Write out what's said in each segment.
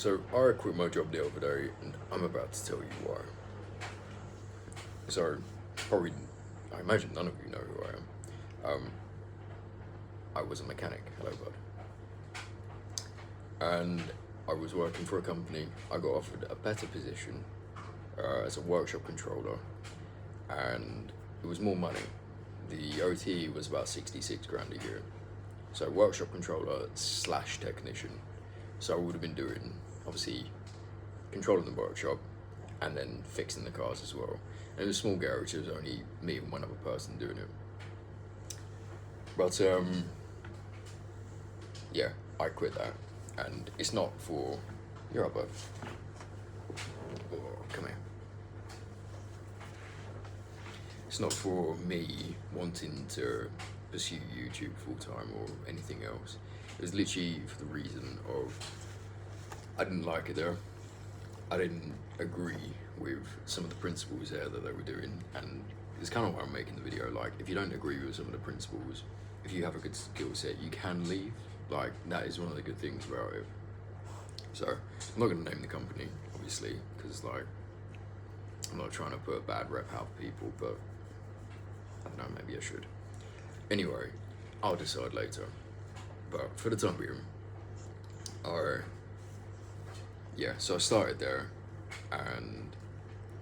So I quit my job the other day, and I'm about to tell you why. So probably, I imagine none of you know who I am. I was a mechanic. Hello, bud. And I was working for a company. I got offered a better position as a workshop controller, and it was more money. The OT was about 66 grand a year. So workshop controller slash technician. So I would have been doing, obviously, controlling the workshop and then fixing the cars as well. And it was a small garage, there was only me and one other person doing it. But yeah, I quit that. And it's not for, you're up, bud. Oh, come here. It's not for me wanting to pursue YouTube full time or anything else. It was literally for the reason of I didn't like it there. I didn't agree with some of the principles there that they were doing, and it's kind of why I'm making the video. Like, if you don't agree with some of the principles, if you have a good skill set, you can leave. Like, that is one of the good things about it. So I'm not going to name the company, obviously, because like I'm not trying to put a bad rep out for people, but I don't know, maybe I should. Anyway, I'll decide later. But for the time being, so I started there, and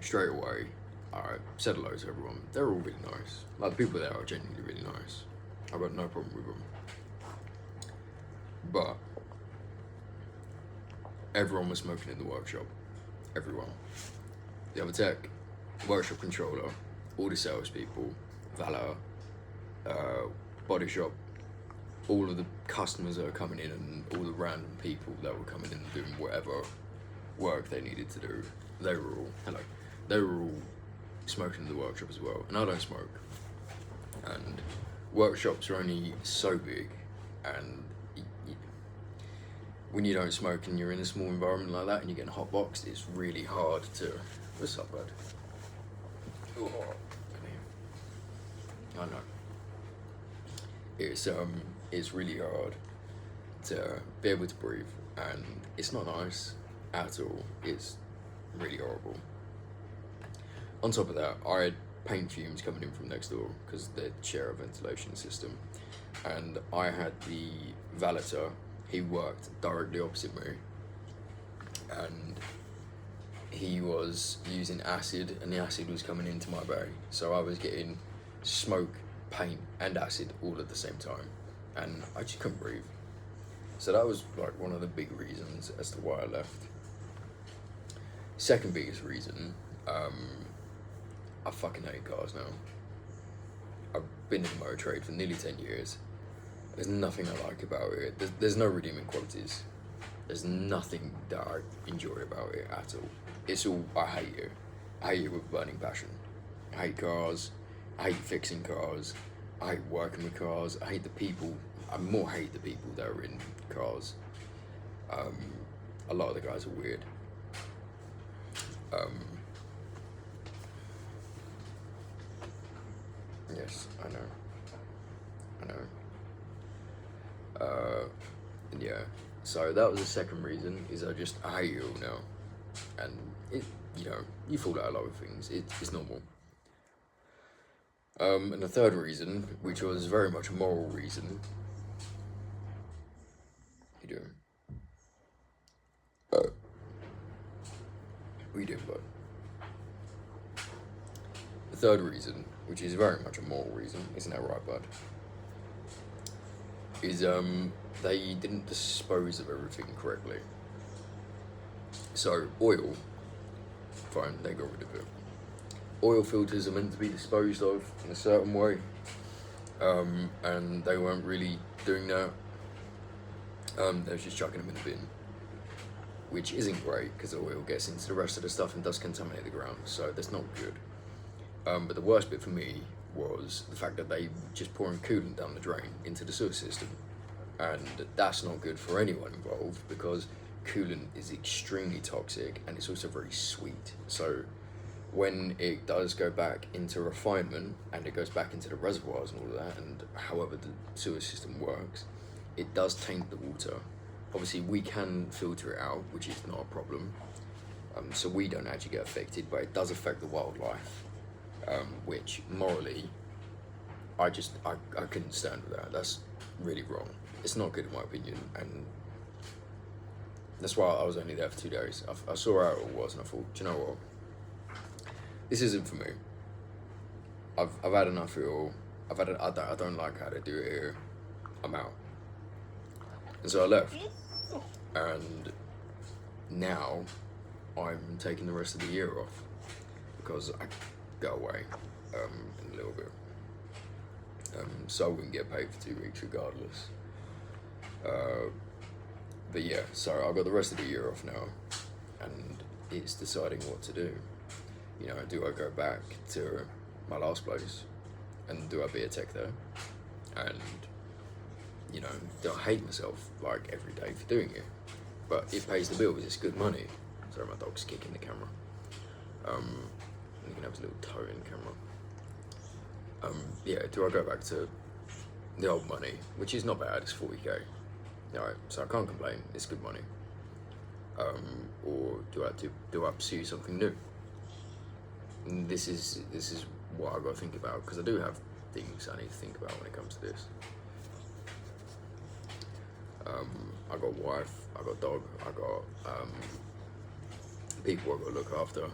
straight away I said hello to everyone. They're all really nice. Like, the people there are genuinely really nice. I've got no problem with them. But everyone was smoking in the workshop. Everyone. The other tech, workshop controller, all the salespeople, valet, body shop, all of the customers that are coming in, and all the random people that were coming in and doing whatever work they needed to do, they were all smoking in the workshop as well. And I don't smoke. And workshops are only so big, and when you don't smoke and you're in a small environment like that and you're getting hotboxed, it's really hard to. What's up, bud? Oh, come here. I know. It's really hard to be able to breathe, and it's not nice at all. It's really horrible. On top of that, I had paint fumes coming in from next door because they share a ventilation system, and I had the valeter. He worked directly opposite me, and he was using acid, and the acid was coming into my bay. So I was getting smoke, paint, and acid all at the same time, and I just couldn't breathe. So that was like one of the big reasons as to why I left. Second biggest reason, I fucking hate cars now. I've been in the motor trade for nearly 10 years. There's nothing I like about it. There's no redeeming qualities. There's nothing that I enjoy about it at all. It's all, I hate it. I hate it with burning passion. I hate cars. I hate fixing cars. I hate working with cars. I hate the people. I more hate the people that are in cars. A lot of the guys are weird. Yes, I know. And yeah, so that was the second reason, is I hate it all now. And it, you fall out of love with things, it's normal. And the third reason, which was very much a moral reason. What you doing? What you doing, bud? The third reason, which is very much a moral reason, isn't that right, bud? Is they didn't dispose of everything correctly. So oil, fine, they got rid of it. Oil filters are meant to be disposed of in a certain way, and they weren't really doing that. They was just chucking them in the bin, which isn't great because the oil gets into the rest of the stuff and does contaminate the ground, so that's not good. But the worst bit for me was the fact that they just pouring coolant down the drain into the sewer system, and that's not good for anyone involved because coolant is extremely toxic and it's also very sweet. So when it does go back into refinement and it goes back into the reservoirs and all of that, and however the sewer system works, it does taint the water, obviously we can filter it out, which is not a problem. So we don't actually get affected, but it does affect the wildlife, which morally, I couldn't stand with that. That's really wrong. It's not good in my opinion, and that's why I was only there for 2 days. I saw how it was, and I thought, do you know what? This isn't for me. I've had enough of it all. I don't like how they do it here. I'm out. And so I left. And now I'm taking the rest of the year off because I go away in a little bit. So I wouldn't get paid for 2 weeks regardless. But yeah, so I've got the rest of the year off now, and it's deciding what to do. You know, do I go back to my last place and do I be a tech there? And, you know, do I hate myself like every day for doing it? But it pays the bills, it's good money. Sorry, my dog's kicking the camera. You can have his little toe in the camera. Yeah, do I go back to the old money, which is not bad, it's 40k. Alright, so I can't complain, it's good money. Or do I pursue something new? And this is what I've got to think about, because I do have things I need to think about when it comes to this. I got a wife, I got a dog, I got people I've got to look after.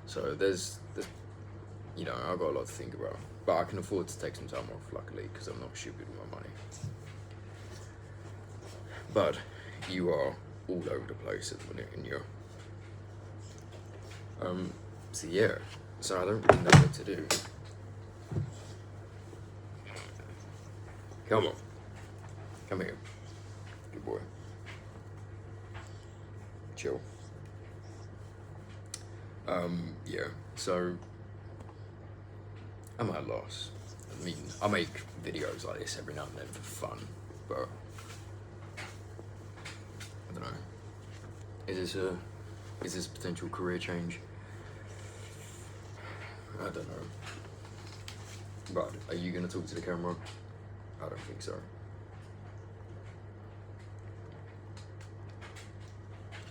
So there's you know, I've got a lot to think about. But I can afford to take some time off, luckily, because I'm not stupid with my money. But you are all over the place at the minute, and you're so yeah, so I don't really know what to do. Come on, come here, good boy. Chill. Yeah, so I'm at a loss. I mean, I make videos like this every now and then for fun, but I don't know. Is this a potential career change? I don't know. But are you gonna talk to the camera? I don't think so.